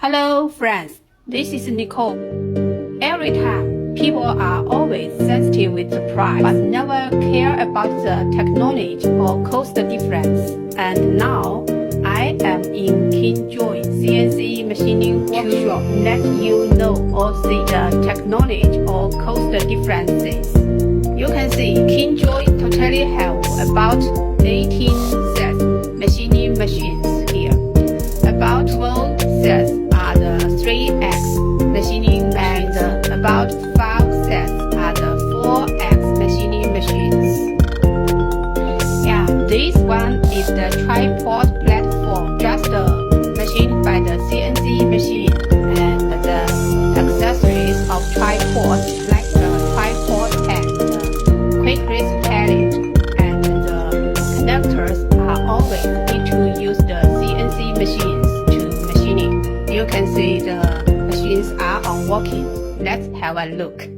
Hello friends, this is Nicole. Every time, people are always sensitive with the price, but never care about the technology or cost difference. And now, I am in KingJoy CNC machining workshop to let you know all the technology or cost differences. You can see KingJoy totally have about 18 sets machining machines here. About 12 sets are the 3X machining and about 5 sets are the 4X machining machines. Yeah, this one is the tripod platform, just machined by the CNC machine, and the accessories of tripod like the tripod and the quick release pallet and the connectors are always need to use the CNC machines to machining. You can see the machines are on working. Let's have a look.